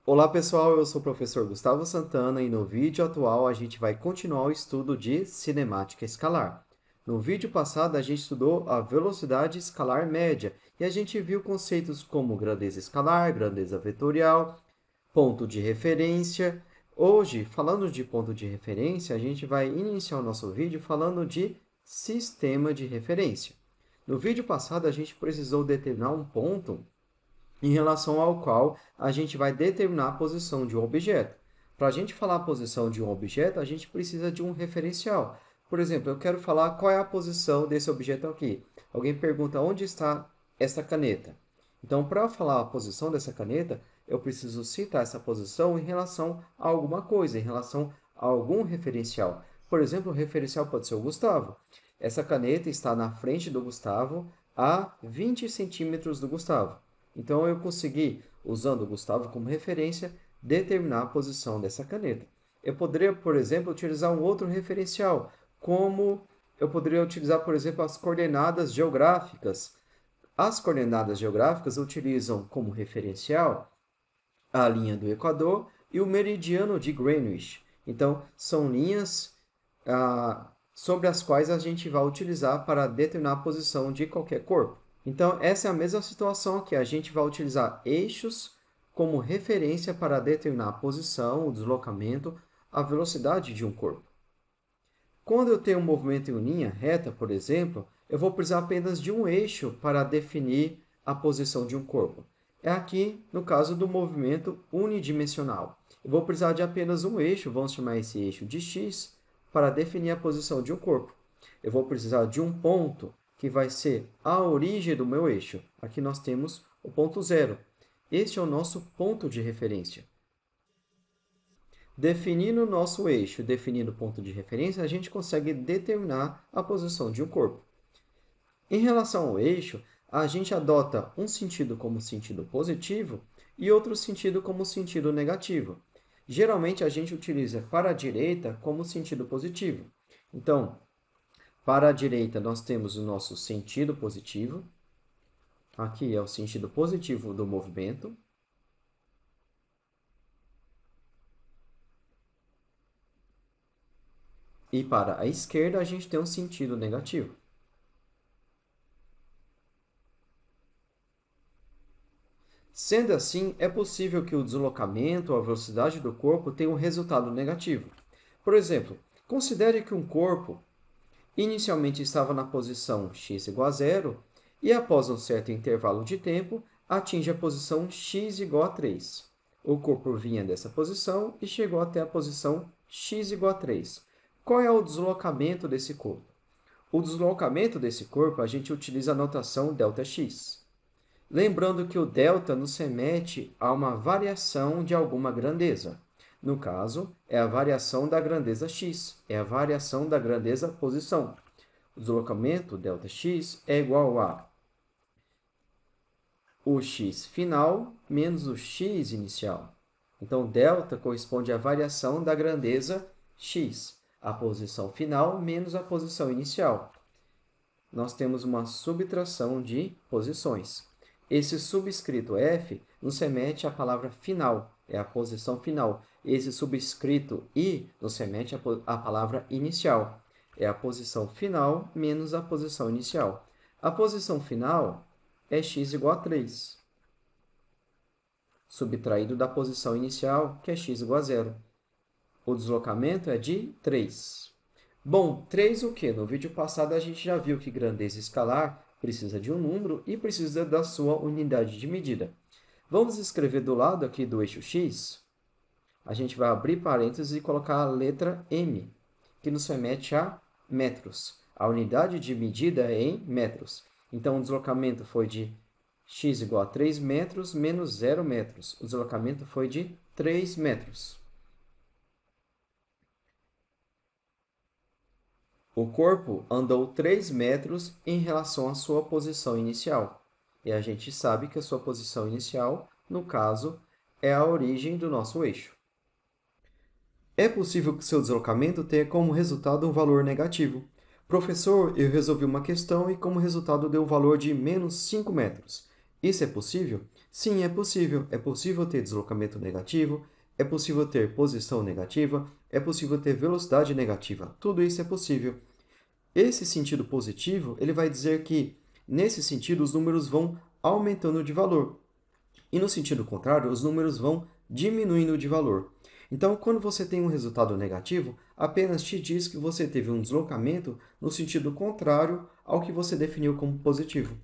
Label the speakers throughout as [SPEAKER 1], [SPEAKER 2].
[SPEAKER 1] Olá pessoal, eu sou o professor Gustavo Santana e no vídeo atual a gente vai continuar o estudo de cinemática escalar. No vídeo passado a gente estudou a velocidade escalar média e a gente viu conceitos como grandeza escalar, grandeza vetorial, ponto de referência. Hoje, falando de ponto de referência, a gente vai iniciar o nosso vídeo falando de sistema de referência. No vídeo passado a gente precisou determinar um ponto em relação ao qual a gente vai determinar a posição de um objeto. Para a gente falar a posição de um objeto, a gente precisa de um referencial. Por exemplo, eu quero falar qual é a posição desse objeto aqui. Alguém pergunta onde está essa caneta. Então, para falar a posição dessa caneta, eu preciso citar essa posição em relação a alguma coisa, em relação a algum referencial. Por exemplo, o referencial pode ser o Gustavo. Essa caneta está na frente do Gustavo, a 20 centímetros do Gustavo. Então, eu consegui, usando o Gustavo como referência, determinar a posição dessa caneta. Eu poderia, por exemplo, utilizar um outro referencial, como eu poderia utilizar, por exemplo, as coordenadas geográficas. As coordenadas geográficas utilizam como referencial a linha do Equador e o meridiano de Greenwich. Então, são linhas sobre as quais a gente vai utilizar para determinar a posição de qualquer corpo. Então, essa é a mesma situação aqui. A gente vai utilizar eixos como referência para determinar a posição, o deslocamento, a velocidade de um corpo. Quando eu tenho um movimento em linha reta, por exemplo, eu vou precisar apenas de um eixo para definir a posição de um corpo. É aqui, no caso do movimento unidimensional. Eu vou precisar de apenas um eixo, vamos chamar esse eixo de x, para definir a posição de um corpo. Eu vou precisar de um ponto, que vai ser a origem do meu eixo. Aqui nós temos o ponto zero. Este é o nosso ponto de referência. Definindo o nosso eixo, definindo o ponto de referência, a gente consegue determinar a posição de um corpo. Em relação ao eixo, a gente adota um sentido como sentido positivo e outro sentido como sentido negativo. Geralmente, a gente utiliza para a direita como sentido positivo. Então, para a direita, nós temos o nosso sentido positivo. Aqui é o sentido positivo do movimento. E para a esquerda, a gente tem um sentido negativo. Sendo assim, é possível que o deslocamento, a velocidade do corpo, tenha um resultado negativo. Por exemplo, considere que um corpo inicialmente estava na posição x igual a zero e, após um certo intervalo de tempo, atinge a posição x igual a 3. O corpo vinha dessa posição e chegou até a posição x igual a 3. Qual é o deslocamento desse corpo? O deslocamento desse corpo, a gente utiliza a notação ΔX. Lembrando que o delta nos remete a uma variação de alguma grandeza. No caso, é a variação da grandeza x, é a variação da grandeza posição. O deslocamento, ΔX, é igual a o x final menos o x inicial. Então, delta corresponde à variação da grandeza x, a posição final menos a posição inicial. Nós temos uma subtração de posições. Esse subscrito f nos remete à palavra final, é a posição final. Esse subscrito i nos remete à palavra inicial, é a posição final menos a posição inicial. A posição final é x igual a 3, subtraído da posição inicial, que é x igual a 0. O deslocamento é de 3. Bom, 3 o quê? No vídeo passado a gente já viu que grandeza escalar precisa de um número e precisa da sua unidade de medida. Vamos escrever do lado aqui do eixo x. A gente vai abrir parênteses e colocar a letra m, que nos remete a metros. A unidade de medida é em metros. Então, o deslocamento foi de x igual a 3 metros menos 0 metros. O deslocamento foi de 3 metros. O corpo andou 3 metros em relação à sua posição inicial. E a gente sabe que a sua posição inicial, no caso, é a origem do nosso eixo. É possível que seu deslocamento tenha como resultado um valor negativo. Professor, eu resolvi uma questão e como resultado deu um valor de menos 5 metros. Isso é possível? Sim, é possível. É possível ter deslocamento negativo, é possível ter posição negativa, é possível ter velocidade negativa. Tudo isso é possível. Esse sentido positivo, ele vai dizer que, nesse sentido, os números vão aumentando de valor. E no sentido contrário, os números vão diminuindo de valor. Então, quando você tem um resultado negativo, apenas te diz que você teve um deslocamento no sentido contrário ao que você definiu como positivo.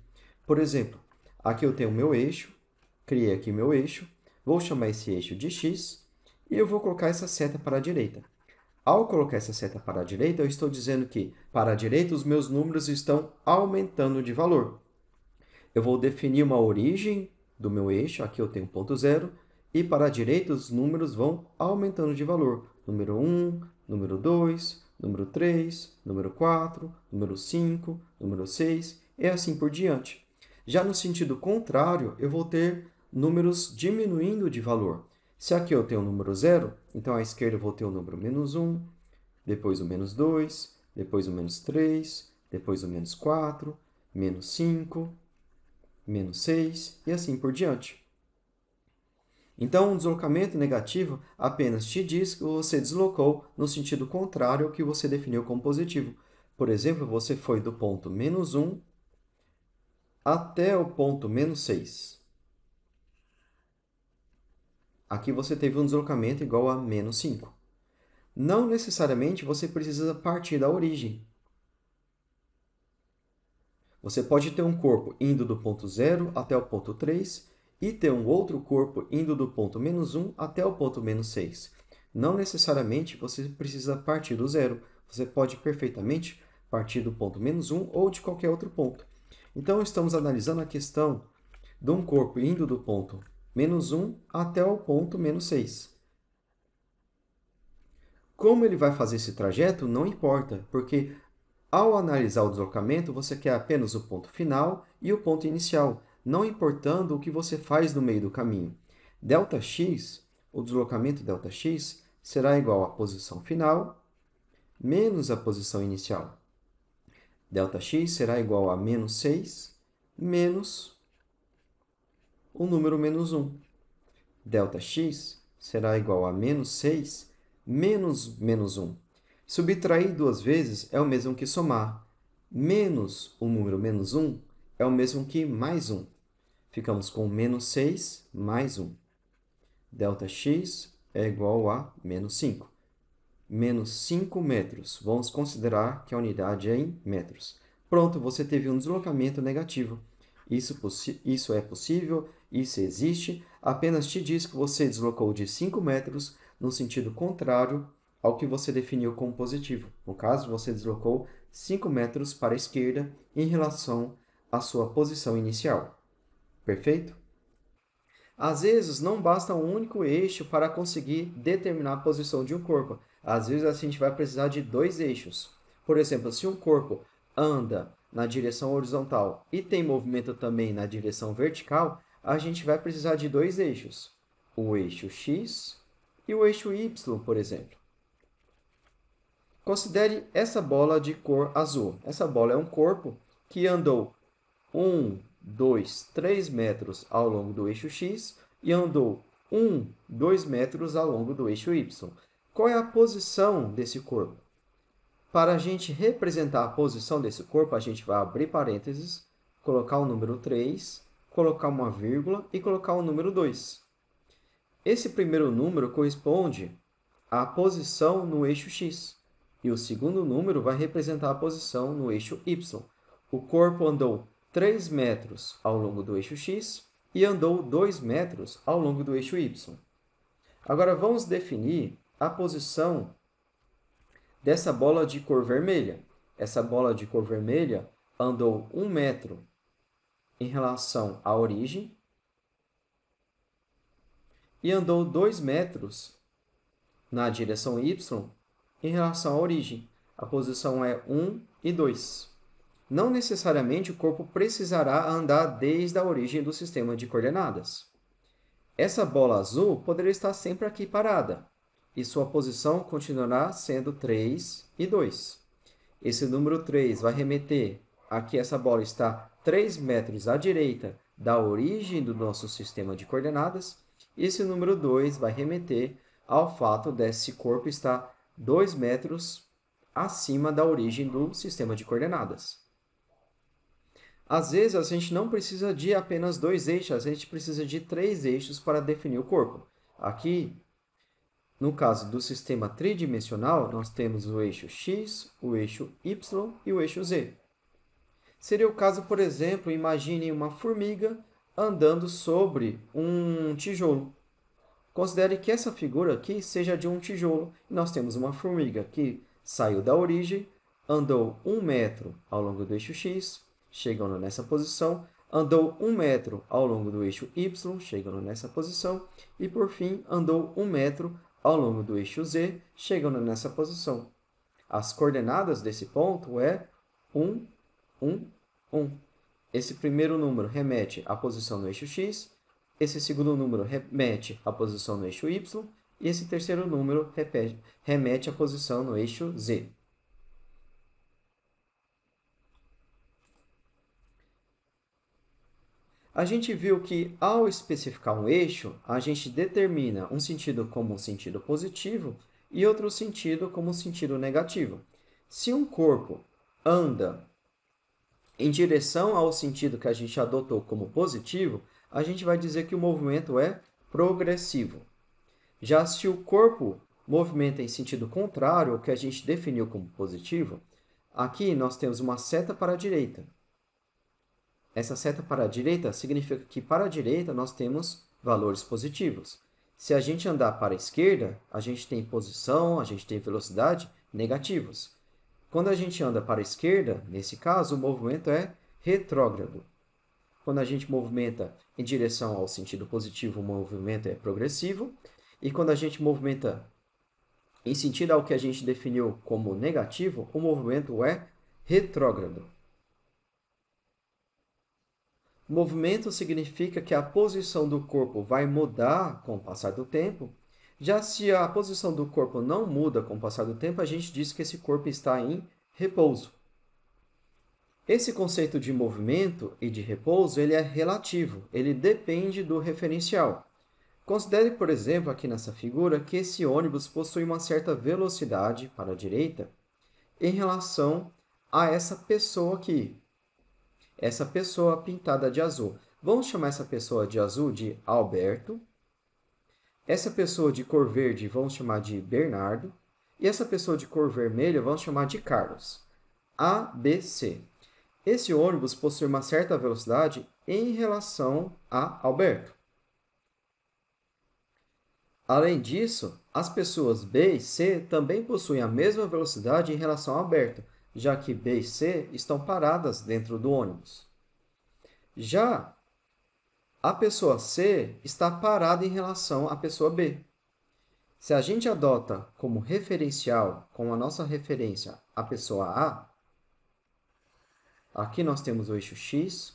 [SPEAKER 1] Por exemplo, aqui eu tenho o meu eixo, criei aqui meu eixo, vou chamar esse eixo de x e eu vou colocar essa seta para a direita. Ao colocar essa seta para a direita, eu estou dizendo que, para a direita, os meus números estão aumentando de valor. Eu vou definir uma origem do meu eixo, aqui eu tenho ponto zero, e para a direita os números vão aumentando de valor. Número 1, número 2, número 3, número 4, número 5, número 6, e assim por diante. Já no sentido contrário, eu vou ter números diminuindo de valor. Se aqui eu tenho o número 0, então à esquerda eu vou ter o número menos 1, depois o menos 2, depois o menos 3, depois o menos 4, menos 5, menos 6 e assim por diante. Então, um deslocamento negativo apenas te diz que você deslocou no sentido contrário ao que você definiu como positivo. Por exemplo, você foi do ponto menos 1 até o ponto menos 6. Aqui você teve um deslocamento igual a menos 5. Não necessariamente você precisa partir da origem. Você pode ter um corpo indo do ponto 0 até o ponto 3 e ter um outro corpo indo do ponto menos 1 até o ponto menos 6. Não necessariamente você precisa partir do zero. Você pode perfeitamente partir do ponto menos 1 ou de qualquer outro ponto. Então, estamos analisando a questão de um corpo indo do ponto menos 1 até o ponto menos 6. Como ele vai fazer esse trajeto, não importa, porque ao analisar o deslocamento, você quer apenas o ponto final e o ponto inicial, não importando o que você faz no meio do caminho. Δx, o deslocamento Δx, será igual à posição final menos a posição inicial. Δx será igual a menos 6 menos o número menos 1. Δx será igual a menos 6 menos menos 1. Subtrair duas vezes é o mesmo que somar. Menos o número menos 1 é o mesmo que mais 1. Ficamos com menos 6 mais 1. Δx é igual a menos 5. Menos 5 metros. Vamos considerar que a unidade é em metros. Pronto, você teve um deslocamento negativo. Isso é possível, isso existe, apenas te diz que você deslocou de 5 metros no sentido contrário ao que você definiu como positivo. No caso, você deslocou 5 metros para a esquerda em relação à sua posição inicial. Perfeito? Às vezes, não basta um único eixo para conseguir determinar a posição de um corpo. Às vezes, a gente vai precisar de dois eixos. Por exemplo, se um corpo anda na direção horizontal e tem movimento também na direção vertical, a gente vai precisar de dois eixos. O eixo x e o eixo y, por exemplo. Considere essa bola de cor azul. Essa bola é um corpo que andou 1, 2, 3 metros ao longo do eixo x e andou 1, 2 metros ao longo do eixo y. Qual é a posição desse corpo? Para a gente representar a posição desse corpo, a gente vai abrir parênteses, colocar o número 3, colocar uma vírgula e colocar o número 2. Esse primeiro número corresponde à posição no eixo x. E o segundo número vai representar a posição no eixo y. O corpo andou 3 metros ao longo do eixo x e andou 2 metros ao longo do eixo y. Agora, vamos definir a posição dessa bola de cor vermelha. Essa bola de cor vermelha andou 1 metro em relação à origem e andou 2 metros na direção y em relação à origem. A posição é 1 e 2. Não necessariamente o corpo precisará andar desde a origem do sistema de coordenadas. Essa bola azul poderia estar sempre aqui parada. e sua posição continuará sendo 3 e 2. Esse número 3 vai remeter a que essa bola está 3 metros à direita da origem do nosso sistema de coordenadas. E esse número 2 vai remeter ao fato desse corpo estar 2 metros acima da origem do sistema de coordenadas. Às vezes, a gente não precisa de apenas 2 eixos, a gente precisa de 3 eixos para definir o corpo. Aqui, no caso do sistema tridimensional, nós temos o eixo x, o eixo y e o eixo z. Seria o caso, por exemplo, imagine uma formiga andando sobre um tijolo. Considere que essa figura aqui seja de um tijolo. Nós temos uma formiga que saiu da origem, andou 1 metro ao longo do eixo x, chegando nessa posição, andou 1 metro ao longo do eixo y, chegando nessa posição, e, por fim, andou 1 metro ao longo do eixo z, chegando nessa posição. As coordenadas desse ponto é 1, 1, 1. Esse primeiro número remete à posição no eixo x, esse segundo número remete à posição no eixo y, e esse terceiro número remete à posição no eixo z. A gente viu que, ao especificar um eixo, a gente determina um sentido como um sentido positivo e outro sentido como um sentido negativo. Se um corpo anda em direção ao sentido que a gente adotou como positivo, a gente vai dizer que o movimento é progressivo. Já se o corpo movimenta em sentido contrário ao que a gente definiu como positivo, aqui nós temos uma seta para a direita. Essa seta para a direita significa que para a direita nós temos valores positivos. Se a gente andar para a esquerda, a gente tem posição, a gente tem velocidade negativos. Quando a gente anda para a esquerda, nesse caso, o movimento é retrógrado. Quando a gente movimenta em direção ao sentido positivo, o movimento é progressivo. E quando a gente movimenta em sentido ao que a gente definiu como negativo, o movimento é retrógrado. Movimento significa que a posição do corpo vai mudar com o passar do tempo. Já se a posição do corpo não muda com o passar do tempo, a gente diz que esse corpo está em repouso. Esse conceito de movimento e de repouso ele é relativo, ele depende do referencial. Considere, por exemplo, aqui nessa figura, que esse ônibus possui uma certa velocidade para a direita em relação a essa pessoa aqui. Essa pessoa pintada de azul. Vamos chamar essa pessoa de azul de Alberto. Essa pessoa de cor verde vamos chamar de Bernardo. E essa pessoa de cor vermelha vamos chamar de Carlos. A, B, C. Esse ônibus possui uma certa velocidade em relação a Alberto. Além disso, as pessoas B e C também possuem a mesma velocidade em relação a Alberto, já que B e C estão paradas dentro do ônibus. Já a pessoa C está parada em relação à pessoa B. Se a gente adota como referencial, como a nossa referência, a pessoa A, aqui nós temos o eixo X,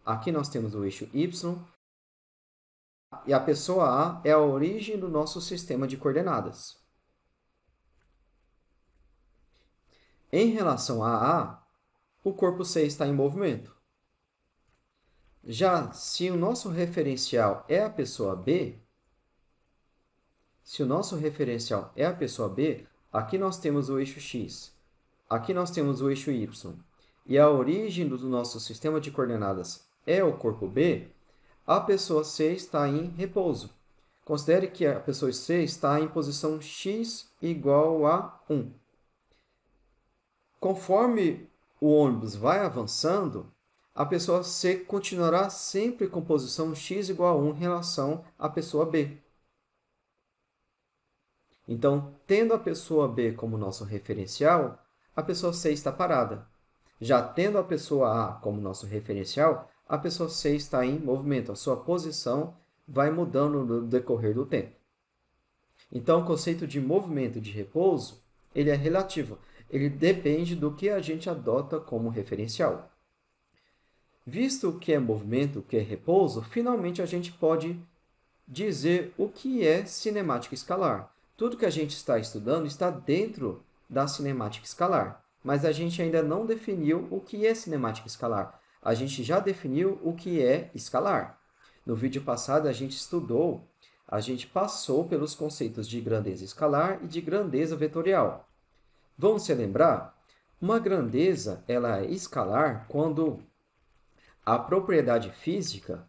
[SPEAKER 1] aqui nós temos o eixo Y, e a pessoa A é a origem do nosso sistema de coordenadas. Em relação a A, o corpo C está em movimento. Já se o nosso referencial é a pessoa B, aqui nós temos o eixo X, aqui nós temos o eixo Y, e a origem do nosso sistema de coordenadas é o corpo B, a pessoa C está em repouso. Considere que a pessoa C está em posição x igual a 1. Conforme o ônibus vai avançando, a pessoa C continuará sempre com posição x igual a 1 em relação à pessoa B. Então, tendo a pessoa B como nosso referencial, a pessoa C está parada. Já tendo a pessoa A como nosso referencial, a pessoa C está em movimento. A sua posição vai mudando no decorrer do tempo. Então, o conceito de movimento e de repouso, ele é relativo. Ele depende do que a gente adota como referencial. Visto o que é movimento, o que é repouso, finalmente a gente pode dizer o que é cinemática escalar. Tudo que a gente está estudando está dentro da cinemática escalar, mas a gente ainda não definiu o que é cinemática escalar. A gente já definiu o que é escalar. No vídeo passado, a gente passou pelos conceitos de grandeza escalar e de grandeza vetorial. Vamos se lembrar? Uma grandeza ela é escalar quando a propriedade física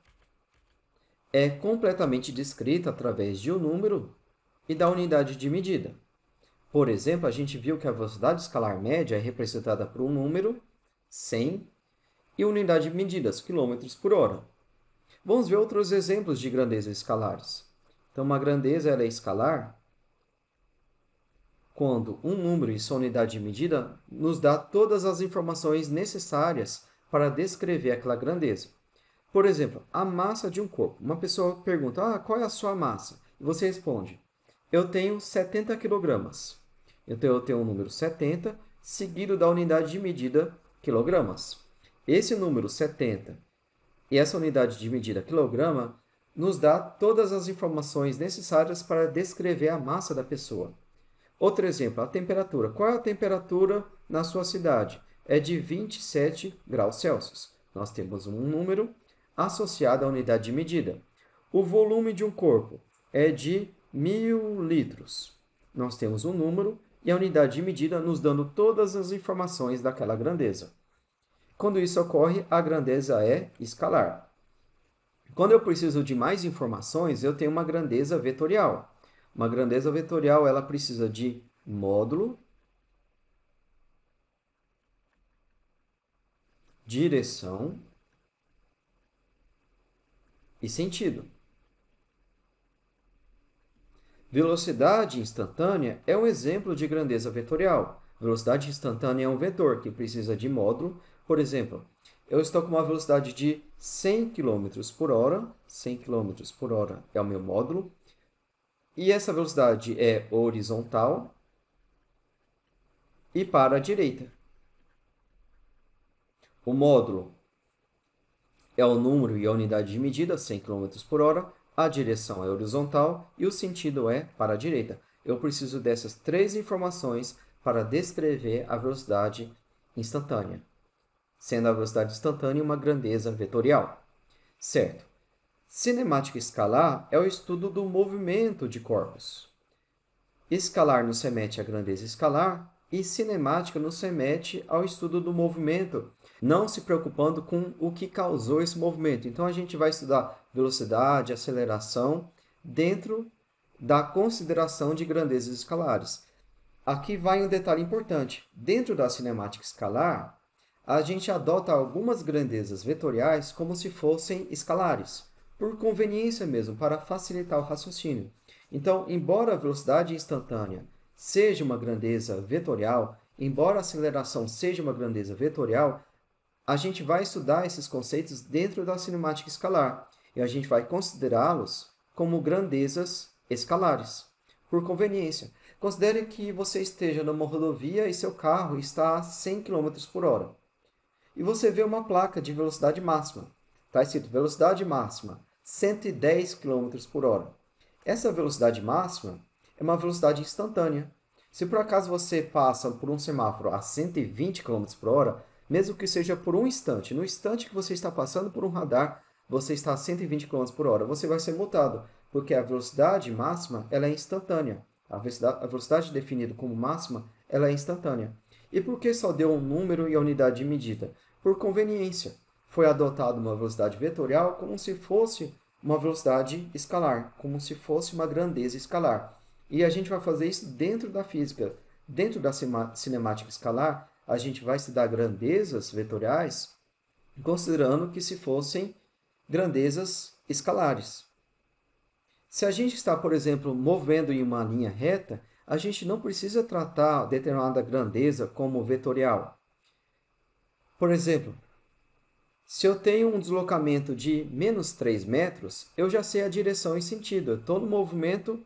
[SPEAKER 1] é completamente descrita através de um número e da unidade de medida. Por exemplo, a gente viu que a velocidade escalar média é representada por um número, 100, e unidade de medidas, quilômetros por hora. Vamos ver outros exemplos de grandezas escalares. Então, uma grandeza ela é escalar quando um número e sua unidade de medida nos dá todas as informações necessárias para descrever aquela grandeza. Por exemplo, a massa de um corpo. Uma pessoa pergunta, qual é a sua massa? E você responde, eu tenho 70 quilogramas. Então, eu tenho o número 70, seguido da unidade de medida, quilogramas. Esse número 70 e essa unidade de medida, quilograma, nos dá todas as informações necessárias para descrever a massa da pessoa. Outro exemplo, a temperatura. Qual é a temperatura na sua cidade? É de 27 graus Celsius. Nós temos um número associado à unidade de medida. O volume de um corpo é de 1000 litros. Nós temos um número e a unidade de medida nos dando todas as informações daquela grandeza. Quando isso ocorre, a grandeza é escalar. Quando eu preciso de mais informações, eu tenho uma grandeza vetorial. Uma grandeza vetorial ela precisa de módulo, direção e sentido. Velocidade instantânea é um exemplo de grandeza vetorial. Velocidade instantânea é um vetor que precisa de módulo. Por exemplo, eu estou com uma velocidade de 100 km por hora. 100 km por hora é o meu módulo. E essa velocidade é horizontal e para a direita. O módulo é o número e a unidade de medida, 100 km por hora. A direção é horizontal e o sentido é para a direita. Eu preciso dessas três informações para descrever a velocidade instantânea, sendo a velocidade instantânea uma grandeza vetorial. Certo. Cinemática escalar é o estudo do movimento de corpos. Escalar nos remete à grandeza escalar e cinemática nos remete ao estudo do movimento, não se preocupando com o que causou esse movimento. Então, a gente vai estudar velocidade, aceleração, dentro da consideração de grandezas escalares. Aqui vai um detalhe importante. Dentro da cinemática escalar, a gente adota algumas grandezas vetoriais como se fossem escalares, por conveniência mesmo, para facilitar o raciocínio. Então, embora a velocidade instantânea seja uma grandeza vetorial, embora a aceleração seja uma grandeza vetorial, a gente vai estudar esses conceitos dentro da cinemática escalar e a gente vai considerá-los como grandezas escalares, por conveniência. Considere que você esteja numa rodovia e seu carro está a 100 km por hora. E você vê uma placa de velocidade máxima. Está escrito velocidade máxima, 110 km por hora. Essa velocidade máxima é uma velocidade instantânea. Se por acaso você passa por um semáforo a 120 km por hora, mesmo que seja por um instante, no instante que você está passando por um radar, você está a 120 km por hora, você vai ser multado, porque a velocidade máxima ela é instantânea. A velocidade definida como máxima ela é instantânea. E por que só deu um número e a unidade de medida? Por conveniência. Foi adotada uma velocidade vetorial como se fosse uma velocidade escalar, como se fosse uma grandeza escalar. E a gente vai fazer isso dentro da física. Dentro da cinemática escalar, a gente vai estudar grandezas vetoriais considerando que se fossem grandezas escalares. Se a gente está, por exemplo, movendo em uma linha reta, a gente não precisa tratar determinada grandeza como vetorial. Por exemplo, se eu tenho um deslocamento de menos 3 metros, eu já sei a direção e sentido. Eu estou no movimento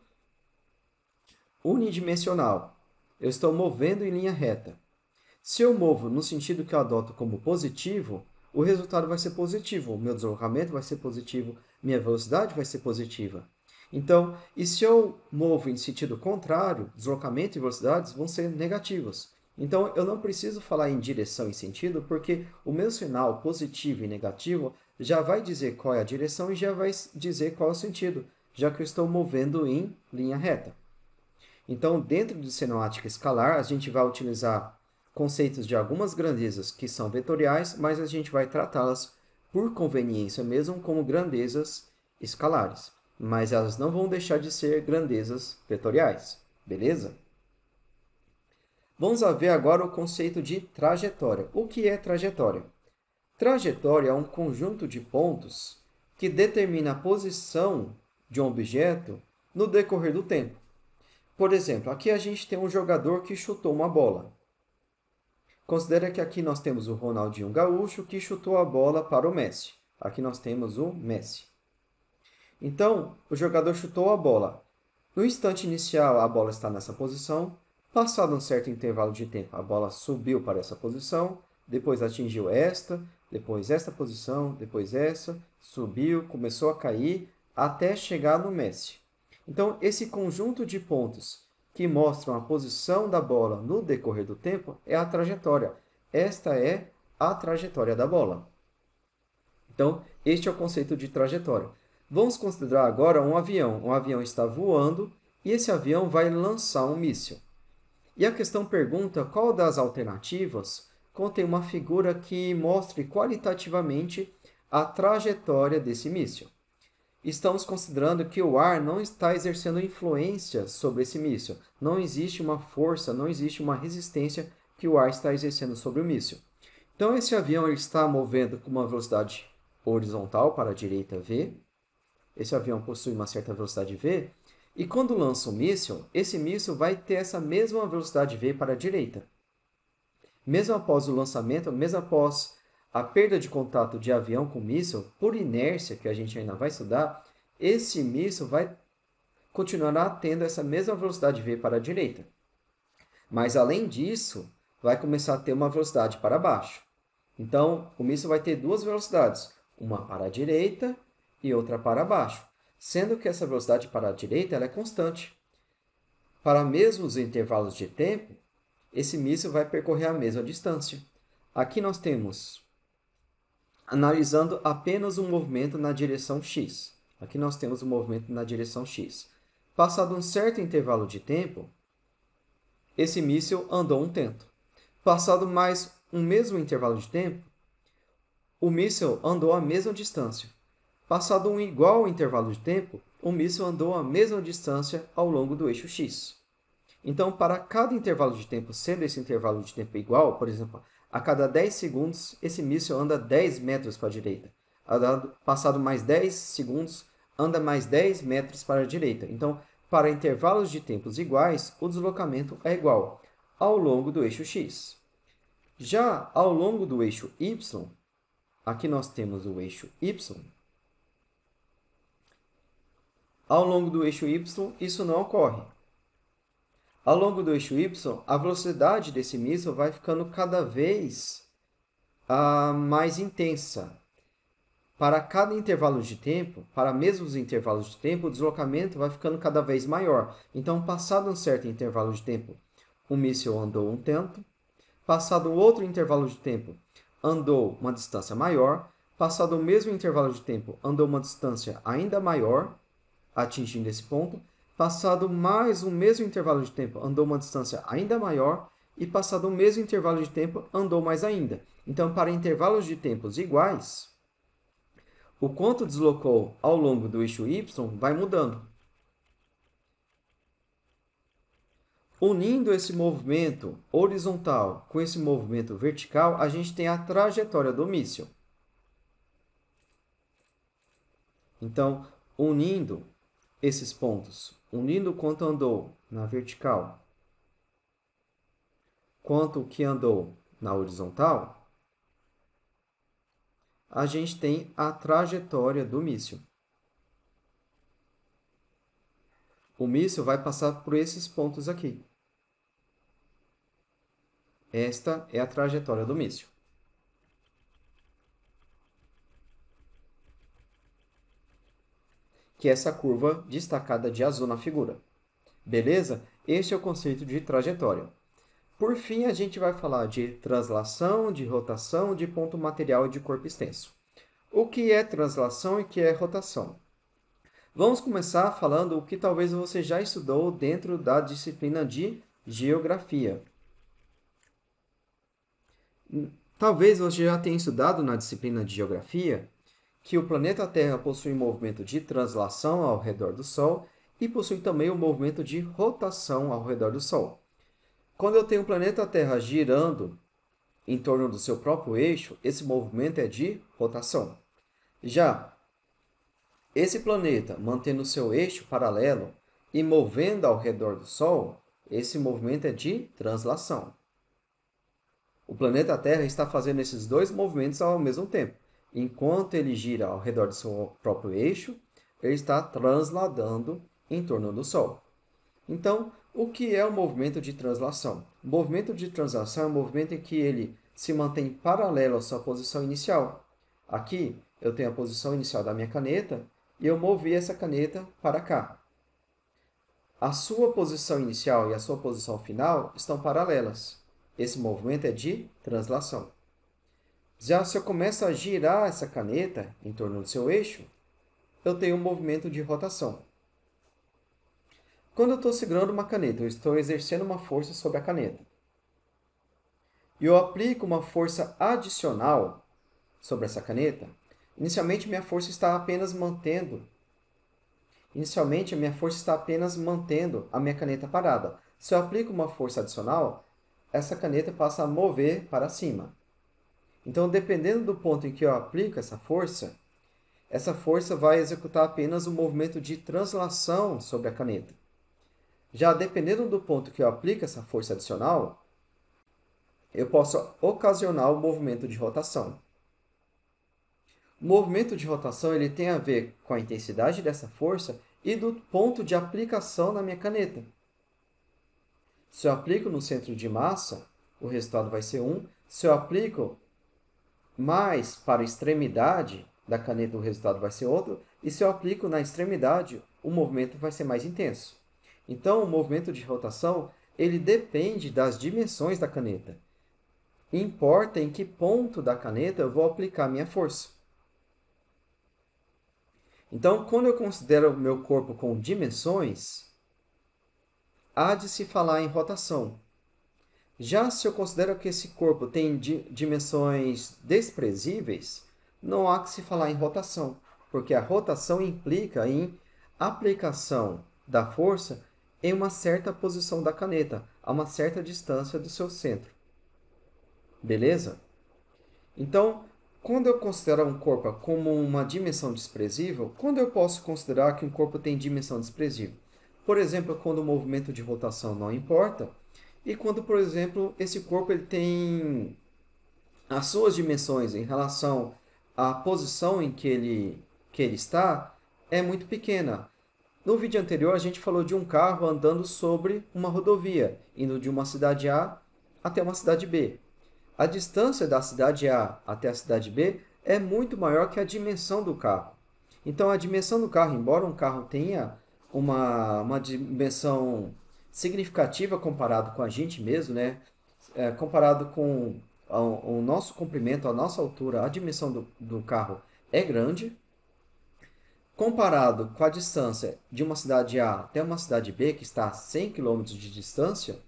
[SPEAKER 1] unidimensional. Eu estou movendo em linha reta. Se eu movo no sentido que eu adoto como positivo, o resultado vai ser positivo. O meu deslocamento vai ser positivo, minha velocidade vai ser positiva. Então, e se eu movo em sentido contrário, deslocamento e velocidades vão ser negativos. Então, eu não preciso falar em direção e sentido, porque o meu sinal positivo e negativo já vai dizer qual é a direção e já vai dizer qual é o sentido, já que eu estou movendo em linha reta. Então, dentro de cinemática escalar, a gente vai utilizar conceitos de algumas grandezas que são vetoriais, mas a gente vai tratá-las por conveniência mesmo como grandezas escalares. Mas elas não vão deixar de ser grandezas vetoriais, beleza? Vamos ver agora o conceito de trajetória. O que é trajetória? Trajetória é um conjunto de pontos que determina a posição de um objeto no decorrer do tempo. Por exemplo, aqui a gente tem um jogador que chutou uma bola. Considera que aqui nós temos o Ronaldinho Gaúcho que chutou a bola para o Messi. Aqui nós temos o Messi. Então, o jogador chutou a bola. No instante inicial, a bola está nessa posição. Passado um certo intervalo de tempo, a bola subiu para essa posição, depois atingiu esta, depois esta posição, depois essa, subiu, começou a cair, até chegar no Messi. Então, esse conjunto de pontos que mostram a posição da bola no decorrer do tempo é a trajetória. Esta é a trajetória da bola. Então, este é o conceito de trajetória. Vamos considerar agora um avião. Um avião está voando e esse avião vai lançar um míssil. E a questão pergunta qual das alternativas contém uma figura que mostre qualitativamente a trajetória desse míssil. Estamos considerando que o ar não está exercendo influência sobre esse míssil. Não existe uma força, não existe uma resistência que o ar está exercendo sobre o míssil. Então, esse avião ele está movendo com uma velocidade horizontal para a direita v. Esse avião possui uma certa velocidade v. E quando lança um míssil, esse míssil vai ter essa mesma velocidade v para a direita. Mesmo após o lançamento, mesmo após a perda de contato de avião com míssil, por inércia, que a gente ainda vai estudar, esse míssil vai continuar tendo essa mesma velocidade v para a direita. Mas, além disso, vai começar a ter uma velocidade para baixo. Então, o míssil vai ter duas velocidades, uma para a direita e outra para baixo, sendo que essa velocidade para a direita ela é constante. Para mesmos intervalos de tempo, esse míssil vai percorrer a mesma distância. Aqui nós temos, analisando apenas um movimento na direção x. Aqui nós temos um movimento na direção x. Passado um certo intervalo de tempo, esse míssil andou um tanto. Passado mais um mesmo intervalo de tempo, o míssil andou a mesma distância. Passado um igual intervalo de tempo, o míssil andou a mesma distância ao longo do eixo x. Então, para cada intervalo de tempo, sendo esse intervalo de tempo igual, por exemplo, a cada 10 segundos, esse míssil anda 10 metros para a direita. Passado mais 10 segundos, anda mais 10 metros para a direita. Então, para intervalos de tempos iguais, o deslocamento é igual ao longo do eixo x. Já ao longo do eixo y, aqui nós temos o eixo y. Ao longo do eixo y, isso não ocorre. Ao longo do eixo y, a velocidade desse míssil vai ficando cada vez mais intensa. Para cada intervalo de tempo, para mesmos intervalos de tempo, o deslocamento vai ficando cada vez maior. Então, passado um certo intervalo de tempo, o míssil andou um tanto. Passado outro intervalo de tempo, andou uma distância maior. Passado o mesmo intervalo de tempo, andou uma distância ainda maior, atingindo esse ponto. Passado mais o mesmo intervalo de tempo, andou uma distância ainda maior. E passado o mesmo intervalo de tempo, andou mais ainda. Então, para intervalos de tempos iguais, o quanto deslocou ao longo do eixo y vai mudando. Unindo esse movimento horizontal com esse movimento vertical, a gente tem a trajetória do míssil. Então, unindo esses pontos, unindo quanto andou na vertical, quanto que andou na horizontal, a gente tem a trajetória do míssil. O míssil vai passar por esses pontos aqui. Esta é a trajetória do míssil. que é essa curva destacada de azul na figura. Beleza? Este é o conceito de trajetória. Por fim, a gente vai falar de translação, de rotação, de ponto material e de corpo extenso. O que é translação e o que é rotação? Vamos começar falando o que talvez você já estudou dentro da disciplina de geografia. Talvez você já tenha estudado na disciplina de geografia que o planeta Terra possui um movimento de translação ao redor do Sol e possui também um movimento de rotação ao redor do Sol. Quando eu tenho o planeta Terra girando em torno do seu próprio eixo, esse movimento é de rotação. Já esse planeta mantendo o seu eixo paralelo e movendo ao redor do Sol, esse movimento é de translação. O planeta Terra está fazendo esses dois movimentos ao mesmo tempo. Enquanto ele gira ao redor do seu próprio eixo, ele está transladando em torno do Sol. Então, o que é o movimento de translação? O movimento de translação é um movimento em que ele se mantém paralelo à sua posição inicial. Aqui, eu tenho a posição inicial da minha caneta e eu movi essa caneta para cá. A sua posição inicial e a sua posição final estão paralelas. Esse movimento é de translação. Já se eu começo a girar essa caneta em torno do seu eixo, eu tenho um movimento de rotação. Quando eu estou segurando uma caneta, eu estou exercendo uma força sobre a caneta. E eu aplico uma força adicional sobre essa caneta. Inicialmente, a minha força está apenas mantendo a minha caneta parada. Se eu aplico uma força adicional, essa caneta passa a mover para cima. Então, dependendo do ponto em que eu aplico essa força vai executar apenas o movimento de translação sobre a caneta. Já dependendo do ponto que eu aplico essa força adicional, eu posso ocasionar o movimento de rotação. O movimento de rotação ele tem a ver com a intensidade dessa força e do ponto de aplicação na minha caneta. Se eu aplico no centro de massa, o resultado vai ser 1. Se eu aplico mais para a extremidade da caneta, o resultado vai ser outro. E se eu aplico na extremidade, o movimento vai ser mais intenso. Então, o movimento de rotação ele depende das dimensões da caneta. Importa em que ponto da caneta eu vou aplicar minha força. Então, quando eu considero o meu corpo com dimensões, há de se falar em rotação. Já se eu considero que esse corpo tem dimensões desprezíveis, não há que se falar em rotação, porque a rotação implica em aplicação da força em uma certa posição da caneta, a uma certa distância do seu centro. Beleza? Então, quando eu considero um corpo como uma dimensão desprezível, quando eu posso considerar que um corpo tem dimensão desprezível? Por exemplo, quando o movimento de rotação não importa, e quando, por exemplo, esse corpo ele tem as suas dimensões em relação à posição em que ele está, é muito pequena. No vídeo anterior, a gente falou de um carro andando sobre uma rodovia, indo de uma cidade A até uma cidade B. A distância da cidade A até a cidade B é muito maior que a dimensão do carro. Então, a dimensão do carro, embora um carro tenha uma dimensão significativa comparado com a gente mesmo, né? Comparado com o nosso comprimento, a nossa altura, a dimensão do carro é grande. Comparado com a distância de uma cidade A até uma cidade B, que está a 100 km de distância,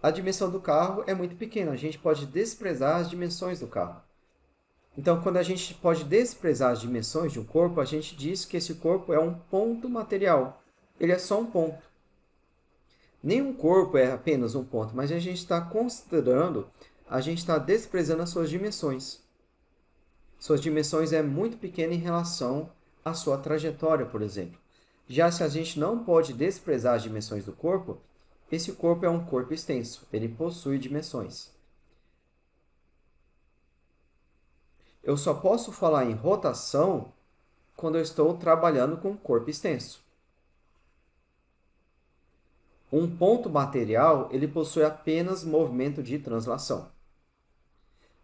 [SPEAKER 1] a dimensão do carro é muito pequena. A gente pode desprezar as dimensões do carro. Então, quando a gente pode desprezar as dimensões de um corpo, a gente diz que esse corpo é um ponto material. Ele é só um ponto. Nenhum corpo é apenas um ponto, mas a gente está considerando, a gente está desprezando as suas dimensões. Suas dimensões é muito pequena em relação à sua trajetória, por exemplo. Já se a gente não pode desprezar as dimensões do corpo, esse corpo é um corpo extenso, ele possui dimensões. Eu só posso falar em rotação quando eu estou trabalhando com corpo extenso. Um ponto material, ele possui apenas movimento de translação.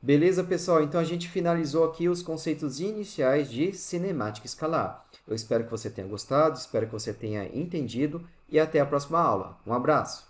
[SPEAKER 1] Beleza, pessoal? Então a gente finalizou aqui os conceitos iniciais de cinemática escalar. Eu espero que você tenha gostado, espero que você tenha entendido e até a próxima aula. Um abraço!